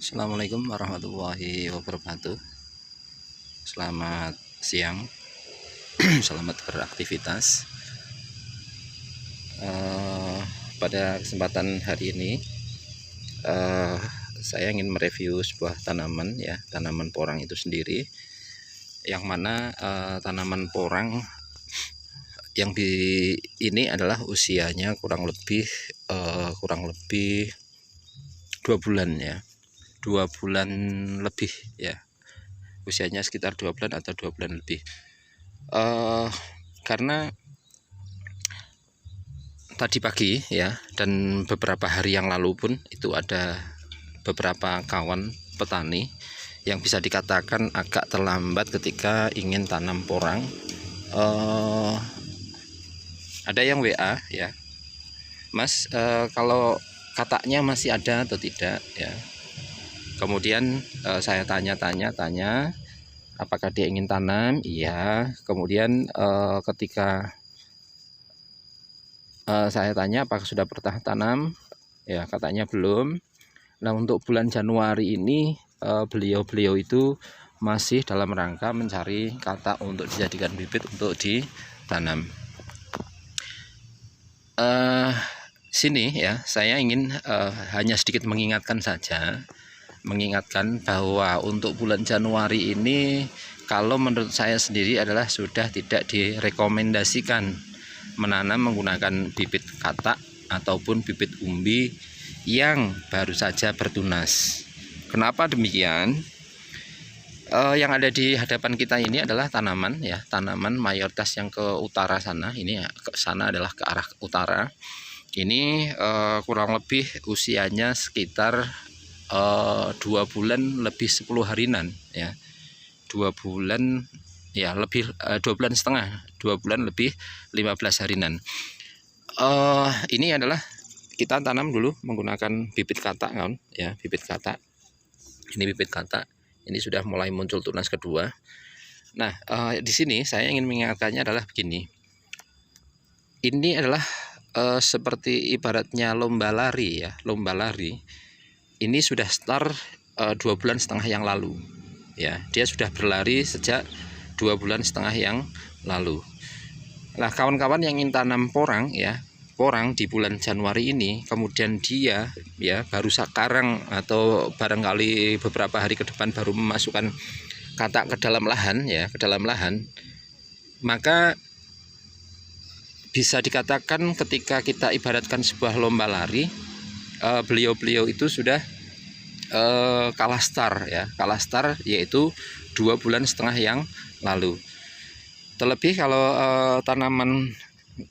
Assalamualaikum warahmatullahi wabarakatuh. Selamat siang. Selamat beraktivitas. Pada kesempatan hari ini saya ingin mereview sebuah tanaman, ya, tanaman porang itu sendiri, yang mana tanaman porang yang ini adalah usianya kurang lebih 2 bulan, ya, 2 bulan lebih, ya, usianya sekitar 2 bulan atau 2 bulan lebih. Karena tadi pagi, ya, dan beberapa hari yang lalu pun itu ada beberapa kawan petani yang bisa dikatakan agak terlambat ketika ingin tanam porang. Ada yang WA, ya, Mas, kalau kataknya masih ada atau tidak, ya. Kemudian saya tanya apakah dia ingin tanam. Iya. Kemudian ketika saya tanya apakah sudah pernah tanam, ya, katanya belum. Nah, untuk bulan Januari ini beliau itu masih dalam rangka mencari katak untuk dijadikan bibit untuk ditanam. Sini, ya, saya ingin hanya sedikit mengingatkan saja, bahwa untuk bulan Januari ini, kalau menurut saya sendiri adalah sudah tidak direkomendasikan menanam menggunakan bibit katak ataupun bibit umbi yang baru saja bertunas. Kenapa demikian? Yang ada di hadapan kita ini adalah tanaman, ya, tanaman mayoritas yang ke utara sana. Ini, ya, ke sana adalah ke arah utara. Ini kurang lebih usianya sekitar 2 bulan lebih 10 harian, ya, 2 bulan, ya, lebih 2 bulan setengah, 2 bulan lebih 15 harian. Ini adalah kita tanam dulu menggunakan bibit katak, kan, ya, bibit katak. Ini bibit katak. Ini sudah mulai muncul tunas kedua. Nah, di sini saya ingin mengingatkannya adalah begini. Ini adalah seperti ibaratnya lomba lari, ya, lomba lari. Ini sudah start 2 bulan setengah yang lalu, ya, dia sudah berlari sejak 2 bulan setengah yang lalu. Nah, kawan-kawan yang ingin tanam porang, ya, porang di bulan Januari ini, kemudian dia, ya, baru sekarang atau barangkali beberapa hari ke depan baru memasukkan katak ke dalam lahan, ya, ke dalam lahan, maka bisa dikatakan ketika kita ibaratkan sebuah lomba lari, beliau itu sudah kalah start, ya, kalah start, yaitu 2 bulan setengah yang lalu. Terlebih kalau tanaman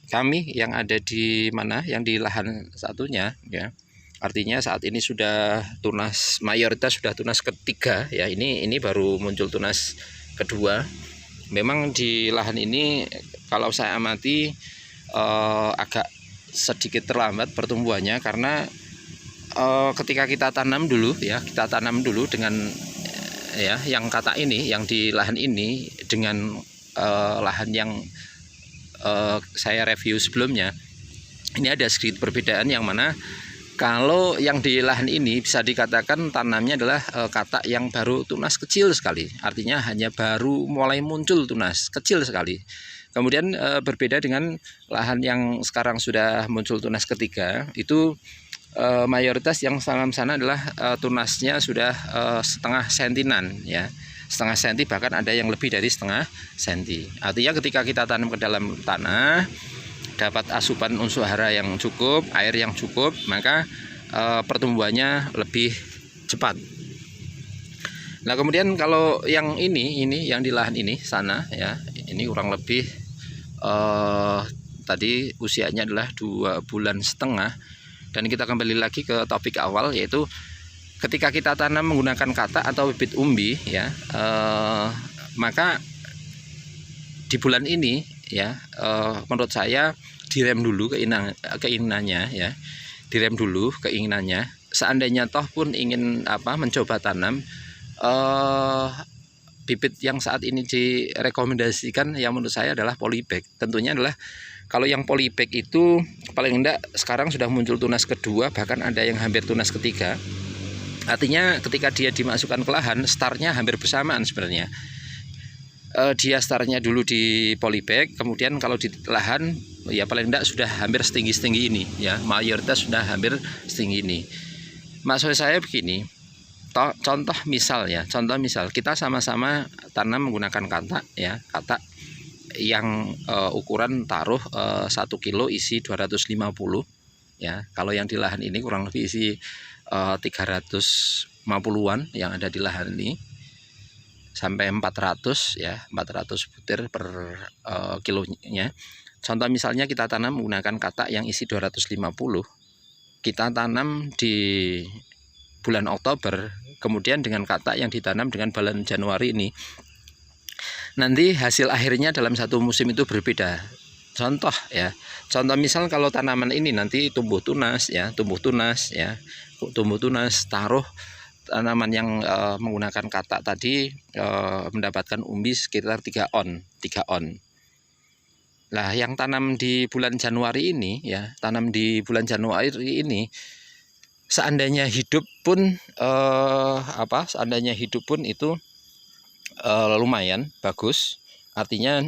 kami yang ada di mana, yang di lahan satunya, ya, artinya saat ini sudah tunas, mayoritas sudah tunas ketiga, ya, ini baru muncul tunas kedua. Memang di lahan ini kalau saya amati agak sedikit terlambat pertumbuhannya, karena ketika kita tanam dulu, ya, kita tanam dulu dengan, ya, yang katak ini, yang di lahan ini dengan lahan yang saya review sebelumnya, ini ada sedikit perbedaan, yang mana kalau yang di lahan ini bisa dikatakan tanamnya adalah katak yang baru tunas kecil sekali, artinya hanya baru mulai muncul tunas kecil sekali. Kemudian berbeda dengan lahan yang sekarang sudah muncul tunas ketiga, itu mayoritas yang sana adalah tunasnya sudah setengah sentinan, ya, setengah senti, bahkan ada yang lebih dari setengah senti. Artinya ketika kita tanam ke dalam tanah, dapat asupan unsur hara yang cukup, air yang cukup, maka pertumbuhannya lebih cepat. Nah, kemudian kalau yang ini yang di lahan ini sana, ya, ini kurang lebih tadi usianya adalah 2 bulan setengah. Dan kita kembali lagi ke topik awal, yaitu ketika kita tanam menggunakan katak atau bibit umbi, ya, maka di bulan ini, ya, menurut saya direm dulu keinginannya, ya, direm dulu keinginannya. Seandainya toh pun ingin mencoba tanam, bibit yang saat ini direkomendasikan yang menurut saya adalah polybag. Tentunya adalah kalau yang polybag itu paling enggak sekarang sudah muncul tunas kedua, bahkan ada yang hampir tunas ketiga. Artinya ketika dia dimasukkan ke lahan, startnya hampir bersamaan sebenarnya. Dia startnya dulu di polybag, kemudian kalau di lahan ya paling tidak sudah hampir setinggi ini ya, mayoritas sudah hampir setinggi ini. Maksud saya begini, contoh misal kita sama-sama tanam menggunakan katak ya, katak yang ukuran taruh 1 kilo isi 250 ya. Kalau yang di lahan ini kurang lebih isi 350-an yang ada di lahan ini, sampai 400 ya, 400 butir per kilonya. Contoh misalnya kita tanam menggunakan katak yang isi 250, kita tanam di bulan Oktober, kemudian dengan katak yang ditanam dengan bulan Januari ini, nanti hasil akhirnya dalam satu musim itu berbeda. Contoh misal kalau tanaman ini nanti tumbuh tunas, taruh tanaman yang menggunakan katak tadi mendapatkan umbi sekitar 3 on. Nah, yang tanam di bulan Januari ini seandainya hidup pun itu lumayan bagus, artinya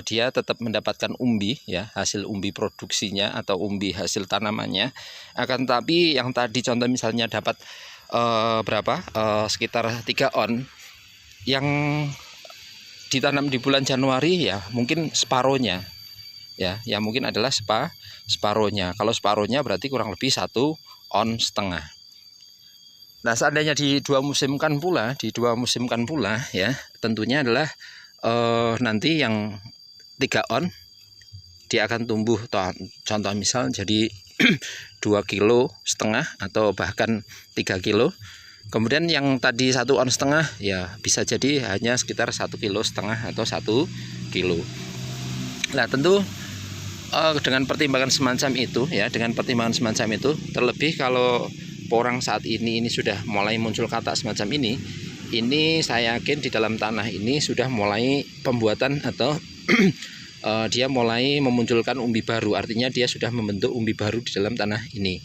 dia tetap mendapatkan umbi ya, hasil umbi produksinya atau umbi hasil tanamannya. Akan tapi yang tadi contoh misalnya dapat sekitar 3 on, yang ditanam di bulan Januari ya mungkin separohnya ya, mungkin adalah separohnya. Kalau separohnya berarti kurang lebih 1,5 on. Nah, seandainya di dua musimkan pula ya, tentunya adalah nanti yang 3 on dia akan tumbuh, contoh misal jadi 2,5 kilo atau bahkan 3 kilo. Kemudian yang tadi 1,5 on ya bisa jadi hanya sekitar 1,5 kilo atau 1 kilo. Nah, tentu dengan pertimbangan semacam itu ya, terlebih kalau porang saat ini sudah mulai muncul katak semacam ini saya yakin di dalam tanah ini sudah mulai pembuatan atau dia mulai memunculkan umbi baru, artinya dia sudah membentuk umbi baru di dalam tanah ini.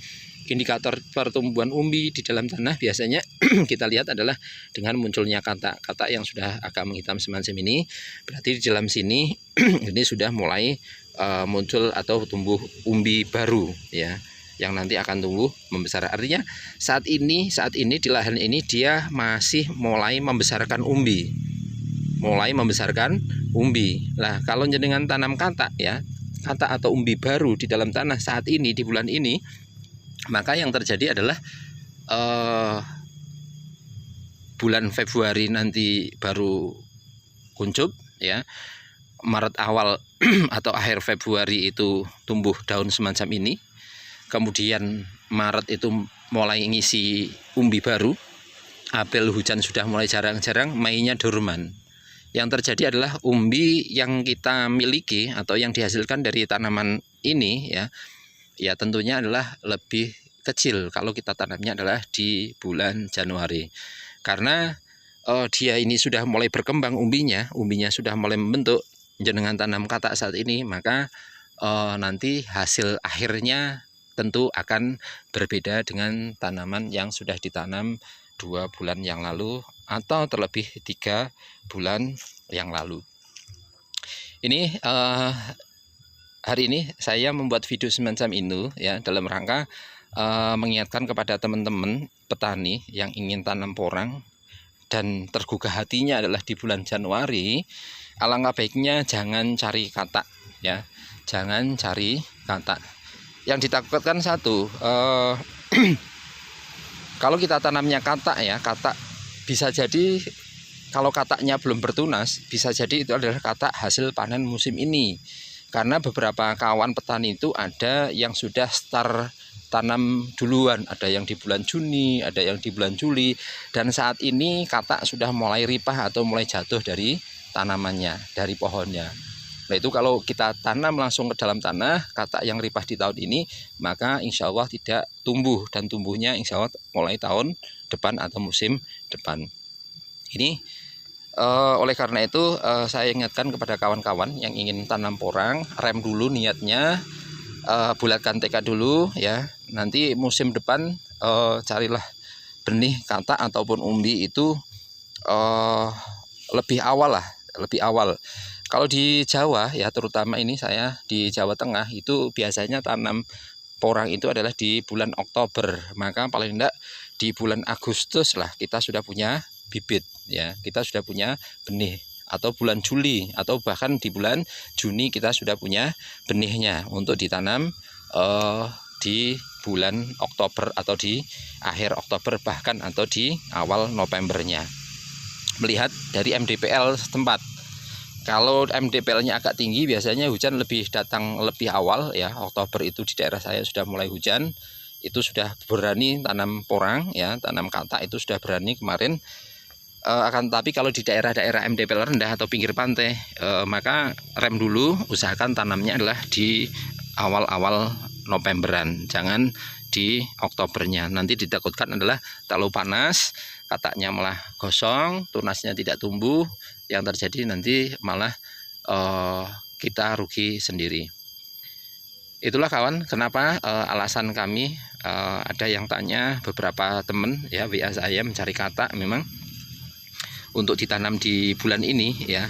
Indikator pertumbuhan umbi di dalam tanah biasanya kita lihat adalah dengan munculnya katak yang sudah agak menghitam semacam ini, berarti di dalam sini ini sudah mulai muncul atau tumbuh umbi baru ya, yang nanti akan tumbuh membesar. Artinya saat ini di lahan ini dia masih mulai membesarkan umbi. Lah, kalau jenengan tanam katak atau umbi baru di dalam tanah saat ini di bulan ini, maka yang terjadi adalah bulan Februari nanti baru kuncup ya, Maret awal atau akhir Februari itu tumbuh daun semacam ini, kemudian Maret itu mulai ngisi umbi baru, April hujan sudah mulai jarang-jarang, Mei-nya dorman. Yang terjadi adalah umbi yang kita miliki atau yang dihasilkan dari tanaman ini ya tentunya adalah lebih kecil kalau kita tanamnya adalah di bulan Januari, karena dia ini sudah mulai berkembang umbinya sudah mulai membentuk. Jenengan tanam katak saat ini, maka nanti hasil akhirnya tentu akan berbeda dengan tanaman yang sudah ditanam 2 bulan yang lalu atau terlebih 3 bulan yang lalu. Ini hari ini saya membuat video semacam ini ya, dalam rangka mengingatkan kepada teman-teman petani yang ingin tanam porang dan tergugah hatinya adalah di bulan Januari, alangkah baiknya jangan cari katak ya, Yang ditakutkan satu, kalau kita tanamnya katak bisa jadi kalau kataknya belum bertunas, bisa jadi itu adalah katak hasil panen musim ini. Karena beberapa kawan petani itu ada yang sudah start tanam duluan, ada yang di bulan Juni, ada yang di bulan Juli, dan saat ini katak sudah mulai ripah atau mulai jatuh dari tanamannya, dari pohonnya. Nah, itu kalau kita tanam langsung ke dalam tanah katak yang ripah di tahun ini, maka insya Allah tidak tumbuh, dan tumbuhnya insya Allah mulai tahun depan atau musim depan. Ini oleh karena itu saya ingatkan kepada kawan-kawan yang ingin tanam porang, rem dulu niatnya, bulatkan tekad dulu ya. Nanti musim depan carilah benih katak ataupun umbi itu lebih awal lah, lebih awal. Kalau di Jawa ya, terutama ini saya di Jawa Tengah itu biasanya tanam porang itu adalah di bulan Oktober. Maka paling tidak di bulan Agustus lah kita sudah punya bibit ya, kita sudah punya benih, atau bulan Juli atau bahkan di bulan Juni kita sudah punya benihnya untuk ditanam di bulan Oktober atau di akhir Oktober bahkan atau di awal Novembernya. Melihat dari MDPL setempat, kalau MDPL-nya agak tinggi biasanya hujan lebih datang lebih awal ya. Oktober itu di daerah saya sudah mulai hujan, itu sudah berani tanam porang ya, tanam katak itu sudah berani kemarin. Akan tetapi kalau di daerah-daerah MDPL rendah atau pinggir pantai, maka rem dulu, usahakan tanamnya adalah di awal-awal Novemberan, jangan di Oktobernya. Nanti ditakutkan adalah terlalu panas, kataknya malah gosong, tunasnya tidak tumbuh, yang terjadi nanti malah kita rugi sendiri. Itulah kawan, kenapa alasan kami, ada yang tanya, beberapa teman ya WA saya mencari katak memang untuk ditanam di bulan ini ya.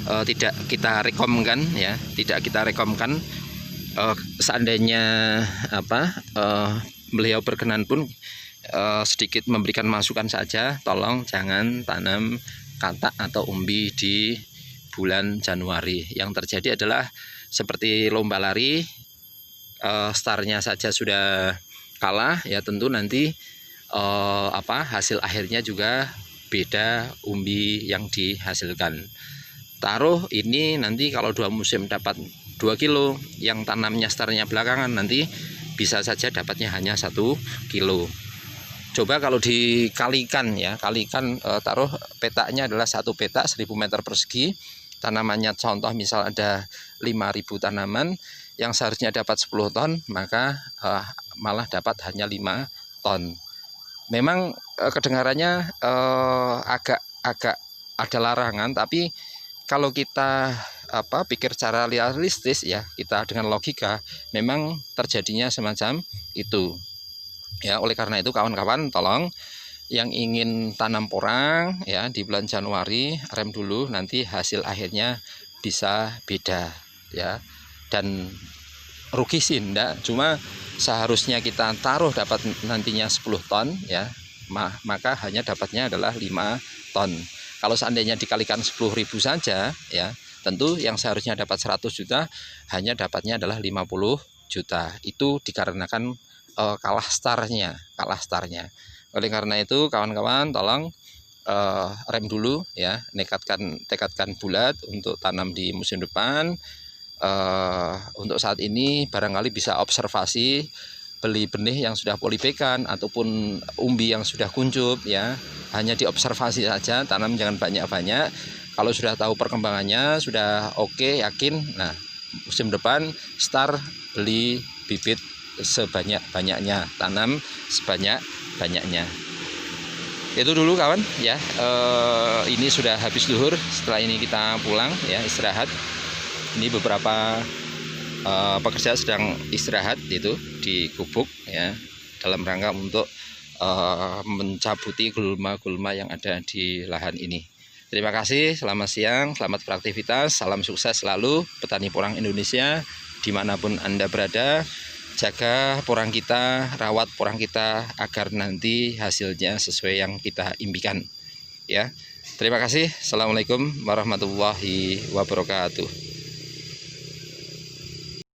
Tidak kita rekomkan ya, tidak kita rekomkan. Seandainya beliau berkenan pun sedikit memberikan masukan saja, tolong jangan tanam katak atau umbi di bulan Januari. Yang terjadi adalah seperti lomba lari, startnya saja sudah kalah ya, tentu nanti hasil akhirnya juga beda umbi yang dihasilkan. Taruh ini nanti kalau 2 musim dapat 2 kilo, yang tanamnya startnya belakangan nanti bisa saja dapatnya hanya 1 kilo. Coba kalau dikalikan ya, taruh petaknya adalah 1 petak 1000 meter persegi, tanamannya contoh misal ada 5000 tanaman, yang seharusnya dapat 10 ton, maka malah dapat hanya 5 ton. Memang kedengarannya agak ada larangan, tapi kalau kita pikir secara realistis ya, kita dengan logika memang terjadinya semacam itu. Ya, oleh karena itu kawan-kawan tolong yang ingin tanam porang ya di bulan Januari rem dulu, nanti hasil akhirnya bisa beda ya. Dan rugi sih enggak, cuma seharusnya kita taruh dapat nantinya 10 ton ya, maka hanya dapatnya adalah 5 ton. Kalau seandainya dikalikan 10.000 saja ya, tentu yang seharusnya dapat 100 juta hanya dapatnya adalah 50 juta. Itu dikarenakan kalah startnya. Oleh karena itu kawan-kawan tolong rem dulu ya, tekadkan bulat untuk tanam di musim depan. Untuk saat ini barangkali bisa observasi, beli benih yang sudah polibekan ataupun umbi yang sudah kuncup ya, hanya diobservasi saja, tanam jangan banyak-banyak. Kalau sudah tahu perkembangannya, sudah oke, yakin, nah musim depan start beli bibit sebanyak-banyaknya, tanam sebanyak-banyaknya. Itu dulu kawan ya. Ini sudah habis zuhur, setelah ini kita pulang ya, istirahat. Ini beberapa pekerja sedang istirahat itu di gubuk ya, dalam rangka untuk mencabuti gulma-gulma yang ada di lahan ini. Terima kasih, selamat siang, selamat beraktivitas, salam sukses selalu petani porang Indonesia dimanapun Anda berada. Jaga porang kita, rawat porang kita agar nanti hasilnya sesuai yang kita impikan ya. Terima kasih. Assalamualaikum warahmatullahi wabarakatuh.